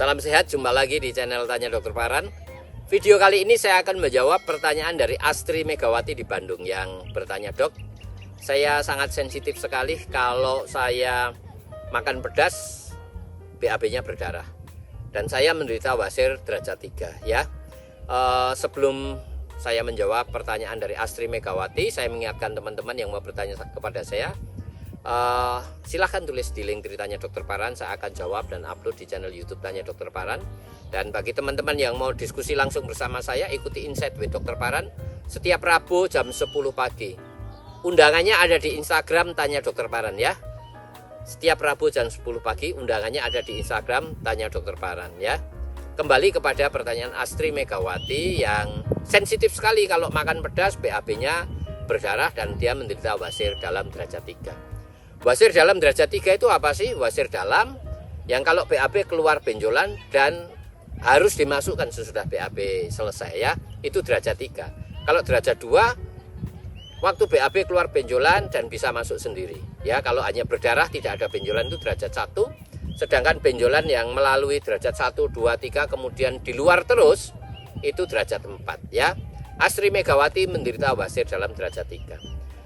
Salam sehat, jumpa lagi di channel Tanya Dokter Paran. Video kali ini saya akan menjawab pertanyaan dari Astri Megawati di Bandung yang bertanya, "Dok, saya sangat sensitif sekali kalau saya makan pedas, BAB-nya berdarah. Dan saya menderita wasir derajat 3 ya." Sebelum saya menjawab pertanyaan dari Astri Megawati, saya mengingatkan teman-teman yang mau bertanya kepada saya, silahkan tulis di link Tanya Dokter Paran. Saya akan jawab dan upload di channel YouTube Tanya Dokter Paran. Dan bagi teman-teman yang mau diskusi langsung bersama saya, ikuti Insight with Dokter Paran setiap Rabu jam 10 pagi. Undangannya ada di Instagram Tanya Dokter Paran ya. Setiap Rabu jam 10 pagi undangannya ada di Instagram Tanya Dokter Paran ya. Kembali kepada pertanyaan Astri Megawati yang sensitif sekali kalau makan pedas, BAB-nya berdarah dan dia menderita wasir dalam derajat 3. Wasir dalam derajat 3 itu apa sih? Wasir dalam yang kalau BAB keluar benjolan dan harus dimasukkan sesudah BAB selesai ya, itu derajat 3. Kalau derajat 2, waktu BAB keluar benjolan dan bisa masuk sendiri ya. Kalau hanya berdarah tidak ada benjolan itu derajat 1. Sedangkan benjolan yang melalui derajat 1, 2, 3 kemudian di luar terus, itu derajat 4 ya. Astri Megawati menderita wasir dalam derajat 3.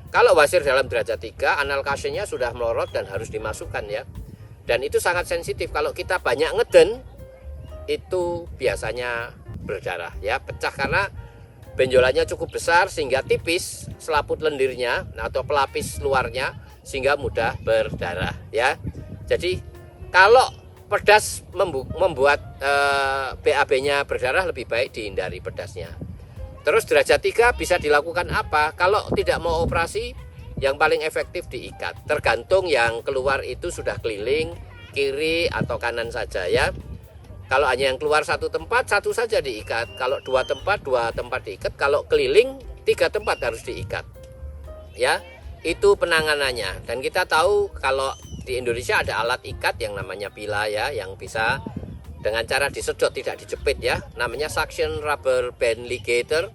Kalau wasir dalam derajat 3, analkasinya sudah melorot dan harus dimasukkan ya. Dan itu sangat sensitif. Kalau kita banyak ngeden, itu biasanya berdarah ya, pecah karena benjolannya cukup besar sehingga tipis selaput lendirnya atau pelapis luarnya sehingga mudah berdarah ya. Jadi kalau pedas membuat BAB-nya berdarah, lebih baik dihindari pedasnya. Terus derajat 3 bisa dilakukan apa? Kalau tidak mau operasi, yang paling efektif diikat. Tergantung yang keluar itu sudah keliling, kiri atau kanan saja ya. Kalau hanya yang keluar satu tempat, satu saja diikat. Kalau dua tempat diikat. Kalau keliling, 3 tempat harus diikat. Ya, itu penanganannya. Dan kita tahu kalau di Indonesia ada alat ikat yang namanya pila ya, yang bisa dengan cara disedot, tidak dijepit ya, namanya suction rubber band ligator,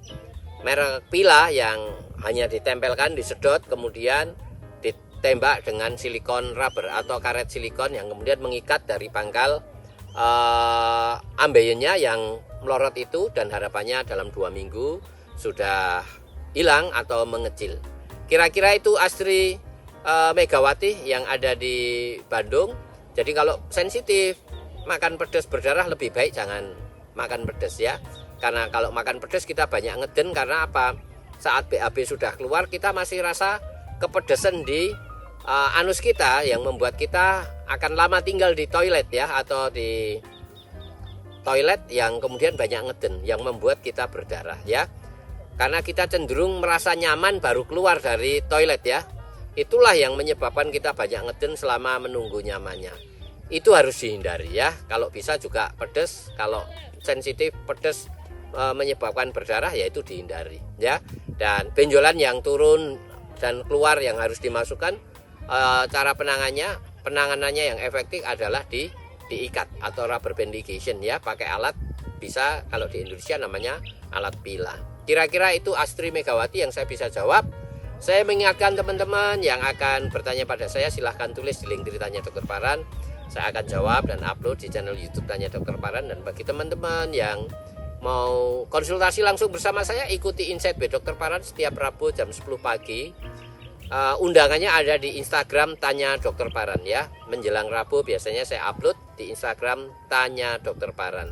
merek pila yang hanya ditempelkan, disedot, kemudian ditembak dengan silikon rubber atau karet silikon yang kemudian mengikat dari pangkal ambeyennya yang melorot itu, dan harapannya dalam 2 minggu sudah hilang atau mengecil. Kira-kira itu Astri Megawati yang ada di Bandung. Jadi kalau sensitif makan pedas berdarah, lebih baik jangan makan pedas ya. Karena kalau makan pedas kita banyak ngeden, karena apa? Saat BAB sudah keluar kita masih rasa kepedesan di anus kita yang membuat kita akan lama tinggal di toilet ya, atau di toilet yang kemudian banyak ngeden yang membuat kita berdarah ya. Karena kita cenderung merasa nyaman baru keluar dari toilet ya. Itulah yang menyebabkan kita banyak ngeden selama menunggu nyamannya. Itu harus dihindari ya. Kalau bisa juga pedas, kalau sensitif pedas menyebabkan berdarah, ya itu dihindari ya. Dan benjolan yang turun dan keluar yang harus dimasukkan, cara penanganannya yang efektif adalah diikat atau rubber band ligation ya, pakai alat, bisa kalau di Indonesia namanya alat pila. Kira-kira itu Astri Megawati yang saya bisa jawab. Saya mengingatkan teman-teman yang akan bertanya pada saya, silahkan tulis di link Tanya Dokter Paran. Saya akan jawab dan upload di channel YouTube Tanya Dokter Paran. Dan bagi teman-teman yang mau konsultasi langsung bersama saya, ikuti Insight with Dokter Paran setiap Rabu jam 10 pagi. Undangannya ada di Instagram Tanya Dokter Paran ya. Menjelang Rabu biasanya saya upload di Instagram Tanya Dokter Paran.